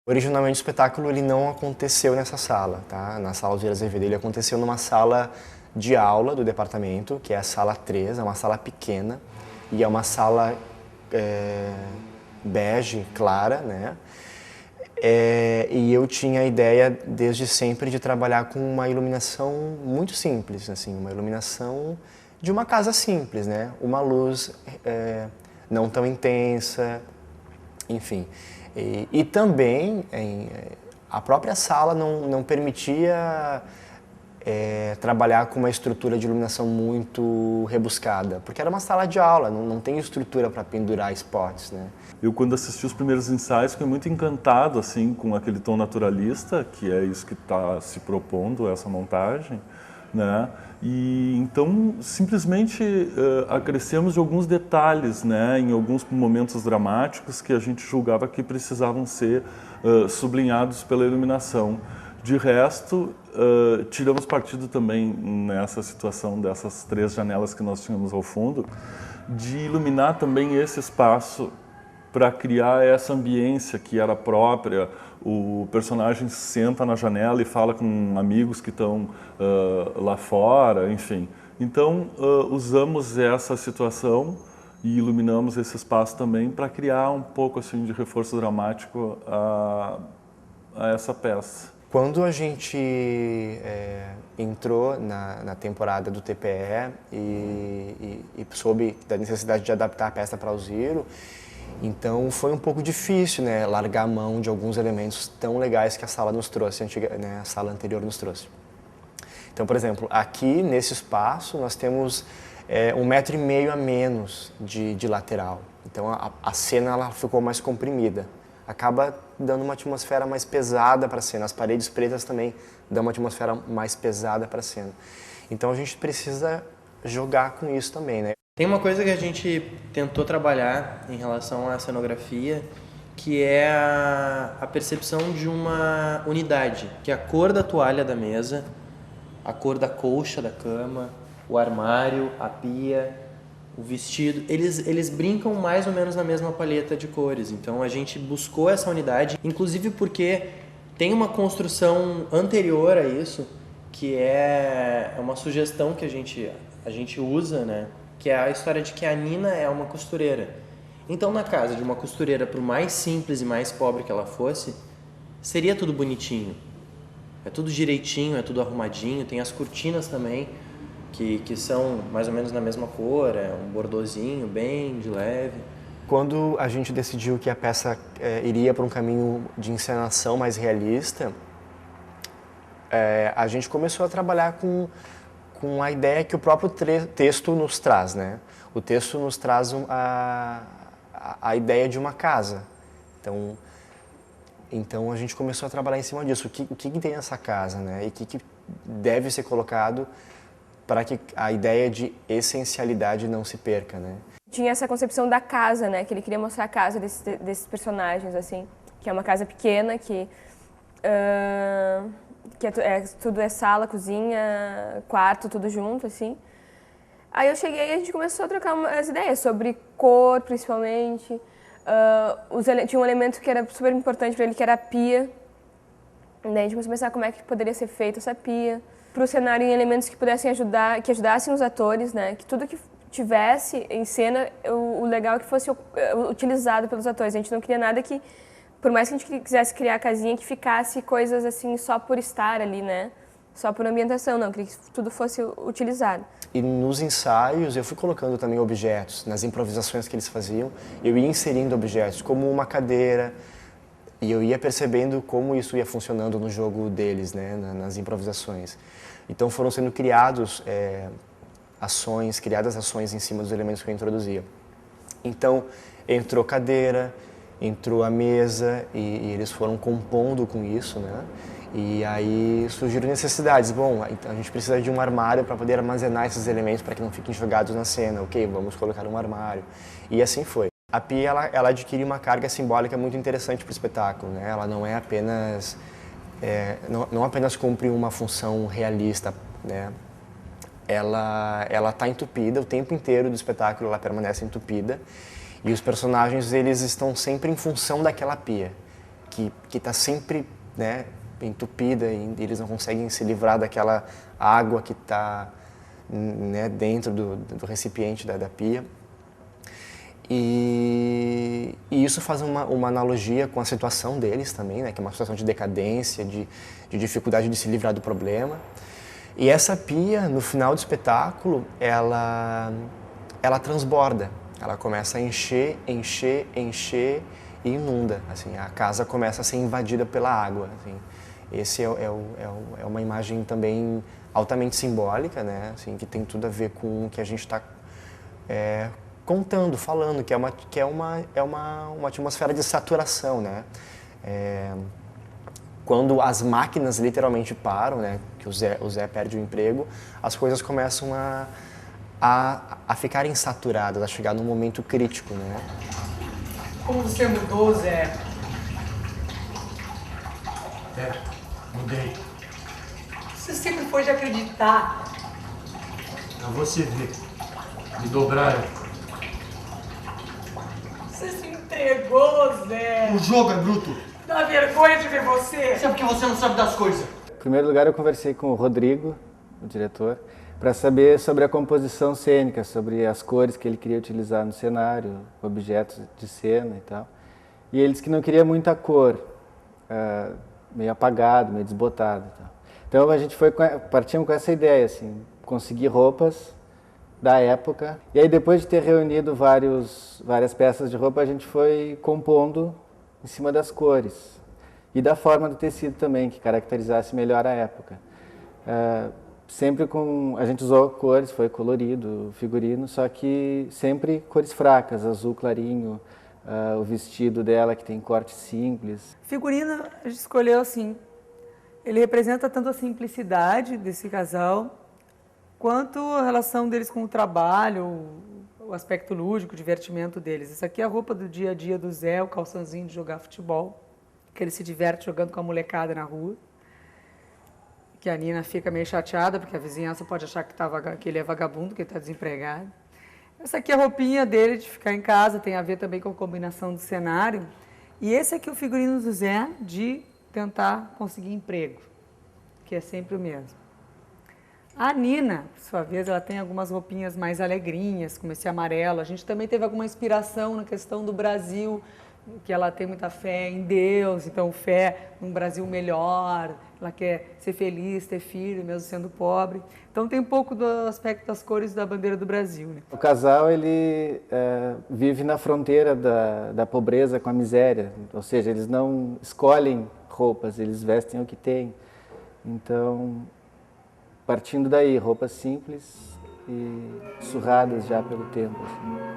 Originalmente o espetáculo ele não aconteceu nessa sala, tá? Na sala Alzira Azevedo, ele aconteceu numa sala de aula do departamento, que é a sala 3, é uma sala pequena e é uma sala bege, clara, né? E eu tinha a ideia desde sempre de trabalhar com uma iluminação muito simples, assim, uma iluminação de uma casa simples, né? Uma luz não tão intensa, enfim. E também a própria sala não permitia trabalhar com uma estrutura de iluminação muito rebuscada, porque era uma sala de aula, não tem estrutura para pendurar spots, né? Eu, quando assisti os primeiros ensaios, fiquei muito encantado assim, com aquele tom naturalista, que é isso que está se propondo, essa montagem, né? E então, simplesmente acrescemos de alguns detalhes, né, em alguns momentos dramáticos que a gente julgava que precisavam ser sublinhados pela iluminação. De resto, tiramos partido também nessa situação dessas 3 janelas que nós tínhamos ao fundo, de iluminar também esse espaço para criar essa ambiência que era própria. O personagem senta na janela e fala com amigos que estão lá fora, enfim. Então, usamos essa situação e iluminamos esse espaço também para criar um pouco assim, de reforço dramático a essa peça. Quando a gente entrou na temporada do TPE e soube da necessidade de adaptar a peça para o Ziro, então foi um pouco difícil, né, largar a mão de alguns elementos tão legais que a sala nos trouxe, a sala anterior nos trouxe. Então, por exemplo, aqui nesse espaço nós temos 1,5 metro a menos de lateral. Então a cena ela ficou mais comprimida. Acaba dando uma atmosfera mais pesada para a cena. As paredes pretas também dão uma atmosfera mais pesada para a cena. Então a gente precisa jogar com isso também, né? Tem uma coisa que a gente tentou trabalhar em relação à cenografia, que é a percepção de uma unidade, que é a cor da toalha da mesa, a cor da colcha da cama, o armário, a pia, o vestido, eles brincam mais ou menos na mesma paleta de cores. Então a gente buscou essa unidade, inclusive porque tem uma construção anterior a isso, que é uma sugestão que a gente usa, né? Que é a história de que a Nina é uma costureira. Então na casa de uma costureira, por mais simples e mais pobre que ela fosse, seria tudo bonitinho. É tudo direitinho, é tudo arrumadinho, tem as cortinas também, que são mais ou menos na mesma cor, é um bordozinho bem de leve. Quando a gente decidiu que a peça iria para um caminho de encenação mais realista, a gente começou a trabalhar com a ideia que o próprio texto nos traz, né? O texto nos traz a ideia de uma casa. Então a gente começou a trabalhar em cima disso. O que tem nessa casa, né? E o que deve ser colocado para que a ideia de essencialidade não se perca, né? Tinha essa concepção da casa, né? Que ele queria mostrar a casa desses personagens, assim. Que é uma casa pequena, que tudo é sala, cozinha, quarto, tudo junto, assim. Aí eu cheguei e a gente começou a trocar umas ideias sobre cor, principalmente. Tinha um elemento que era super importante para ele, que era a pia. Daí a gente começou a pensar como é que poderia ser feita essa pia. Para o cenário em elementos que pudessem ajudar, que ajudassem os atores, né? Que tudo que tivesse em cena, o legal é que fosse utilizado pelos atores. A gente não queria nada que, por mais que a gente quisesse criar a casinha, que ficasse coisas assim só por estar ali, né? Só por ambientação, não. Queria que tudo fosse utilizado. E nos ensaios eu fui colocando também objetos, nas improvisações que eles faziam, eu ia inserindo objetos, como uma cadeira, e eu ia percebendo como isso ia funcionando no jogo deles, né? Nas improvisações. Então foram sendo criadas ações em cima dos elementos que eu introduzia. Então entrou cadeira, entrou a mesa e eles foram compondo com isso, né? E aí surgiram necessidades. Bom, a gente precisa de um armário para poder armazenar esses elementos para que não fiquem jogados na cena. Ok, vamos colocar um armário. E assim foi. A pia ela adquire uma carga simbólica muito interessante para o espetáculo, né? Ela não é apenas não apenas cumpre uma função realista, né? Ela está entupida o tempo inteiro do espetáculo, ela permanece entupida e os personagens eles estão sempre em função daquela pia. que está sempre, né, entupida e eles não conseguem se livrar daquela água que está, né, dentro do recipiente da pia. E isso faz uma analogia com a situação deles também, né, que é uma situação de decadência, de dificuldade de se livrar do problema. E essa pia, no final do espetáculo, ela transborda. Ela começa a encher e inunda. Assim, a casa começa a ser invadida pela água. Assim. Esse é uma imagem também altamente simbólica, né, assim, que tem tudo a ver com o que a gente está contando, falando, que é uma atmosfera de saturação, né? Quando as máquinas literalmente param, né, que o Zé perde o emprego, as coisas começam a ficarem saturadas, a chegar num momento crítico, né? Como você mudou, Zé? Mudei. Você sempre foi de acreditar. Pra você ver. Me dobraram. Você se entregou, Zé. O jogo é bruto. Dá vergonha de ver você. Isso é porque você não sabe das coisas. Em primeiro lugar, eu conversei com o Rodrigo, o diretor, para saber sobre a composição cênica, sobre as cores que ele queria utilizar no cenário, objetos de cena e tal. E ele disse que não queria muita cor, meio apagado, meio desbotado e tal. Então a gente partimos com essa ideia, assim, conseguir roupas da época. E aí depois de ter reunido várias peças de roupa, a gente foi compondo em cima das cores e da forma do tecido também, que caracterizasse melhor a época. Sempre a gente usou cores, foi colorido, figurino, só que sempre cores fracas, azul clarinho, o vestido dela que tem corte simples. Figurino a gente escolheu assim. Ele representa tanto a simplicidade desse casal, quanto a relação deles com o trabalho, o aspecto lúdico, o divertimento deles. Essa aqui é a roupa do dia a dia do Zé, o calçãozinho de jogar futebol, que ele se diverte jogando com a molecada na rua. Que a Nina fica meio chateada, porque a vizinhança pode achar que ele é vagabundo, que ele está desempregado. Essa aqui é a roupinha dele de ficar em casa, tem a ver também com a combinação do cenário. E esse aqui é o figurino do Zé de tentar conseguir emprego, que é sempre o mesmo. A Nina, por sua vez, ela tem algumas roupinhas mais alegrinhas, como esse amarelo. A gente também teve alguma inspiração na questão do Brasil, que ela tem muita fé em Deus, então fé num Brasil melhor, ela quer ser feliz, ter filho, mesmo sendo pobre. Então tem um pouco do aspecto das cores da bandeira do Brasil, né? O casal, ele vive na fronteira da pobreza com a miséria, ou seja, eles não escolhem roupas, eles vestem o que têm. Então, partindo daí, roupas simples e surradas já pelo tempo. Assim.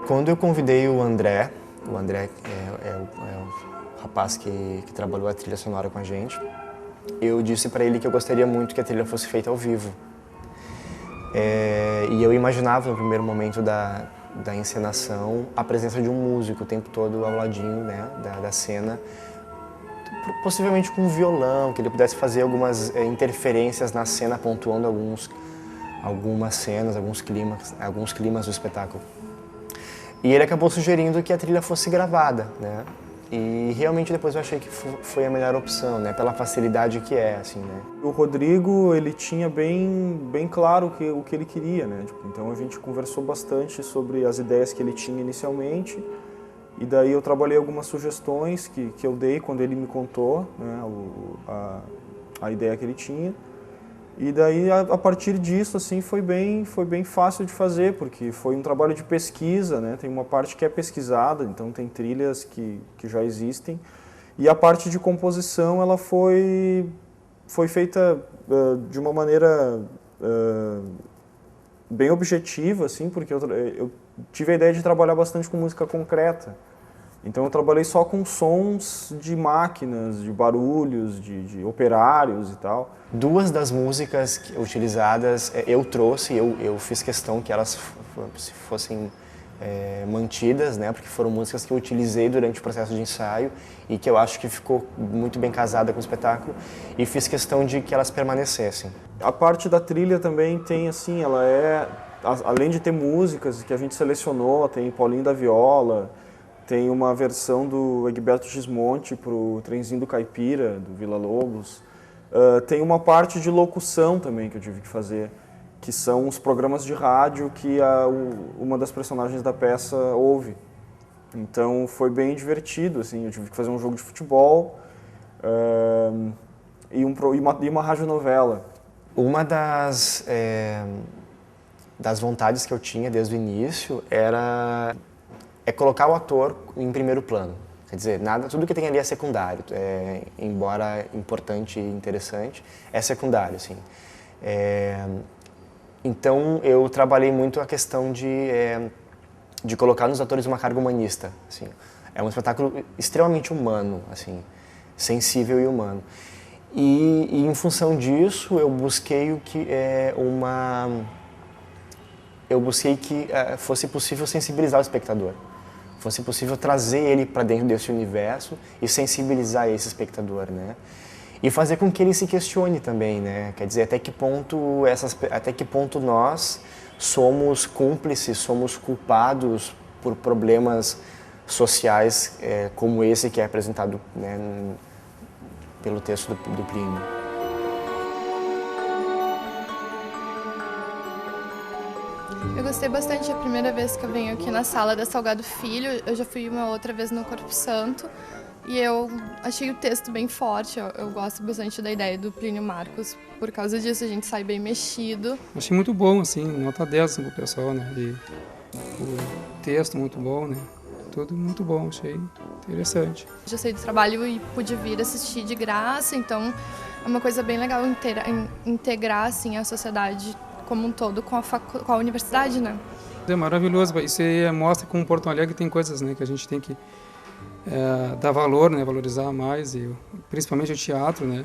Quando eu convidei o André é o rapaz que trabalhou a trilha sonora com a gente, eu disse para ele que eu gostaria muito que a trilha fosse feita ao vivo. E eu imaginava no primeiro momento da encenação a presença de um músico o tempo todo ao ladinho, né, da cena, possivelmente com um violão, que ele pudesse fazer algumas interferências na cena, pontuando algumas cenas, alguns climas do espetáculo. E ele acabou sugerindo que a trilha fosse gravada, né? E realmente depois eu achei que foi a melhor opção, né? Pela facilidade que é, assim, né? O Rodrigo, ele tinha bem claro o que ele queria, né? Então a gente conversou bastante sobre as ideias que ele tinha inicialmente, e daí eu trabalhei algumas sugestões que eu dei quando ele me contou, né, a ideia que ele tinha. E daí, a partir disso, assim, foi bem fácil de fazer, porque foi um trabalho de pesquisa, né? Tem uma parte que é pesquisada, então tem trilhas que já existem. E a parte de composição, ela foi feita de uma maneira bem objetiva, assim, porque eu tive a ideia de trabalhar bastante com música concreta. Então eu trabalhei só com sons de máquinas, de barulhos, de operários e tal. Duas das músicas utilizadas eu trouxe, eu fiz questão que elas fossem mantidas, né, porque foram músicas que eu utilizei durante o processo de ensaio e que eu acho que ficou muito bem casada com o espetáculo e fiz questão de que elas permanecessem. A parte da trilha também tem assim, ela além de ter músicas que a gente selecionou, tem Paulinho da Viola, tem uma versão do Egberto Gismonti para o Trenzinho do Caipira, do Vila Lobos. Tem uma parte de locução também que eu tive que fazer, que são os programas de rádio que uma das personagens da peça ouve. Então foi bem divertido, assim, eu tive que fazer um jogo de futebol e uma radionovela. Uma das vontades que eu tinha desde o início é colocar o ator em primeiro plano. Quer dizer, tudo que tem ali é secundário, embora importante e interessante, é secundário, assim. Então, eu trabalhei muito a questão de colocar nos atores uma carga humanista, assim. É um espetáculo extremamente humano, assim, sensível e humano. E em função disso, eu busquei que fosse possível sensibilizar o espectador. Fosse possível trazer ele para dentro desse universo e sensibilizar esse espectador, né? E fazer com que ele se questione também, né? Quer dizer, até que ponto nós somos cúmplices, somos culpados por problemas sociais como esse que é apresentado, né, pelo texto do Plínio. Eu gostei bastante a primeira vez que eu venho aqui na sala da Salgado Filho. Eu já fui uma outra vez no Corpo Santo e eu achei o texto bem forte. Eu gosto bastante da ideia do Plínio Marcos. Por causa disso, a gente sai bem mexido. Achei muito bom, assim, nota 10 pro pessoal, né? E o texto muito bom, né? Tudo muito bom, achei interessante. Já saí do trabalho e pude vir assistir de graça, então é uma coisa bem legal integrar assim, a sociedade como um todo com a universidade, né? É maravilhoso, isso aí mostra que em Porto Alegre tem coisas, né, que a gente tem que dar valor, né, valorizar mais, e principalmente o teatro, né?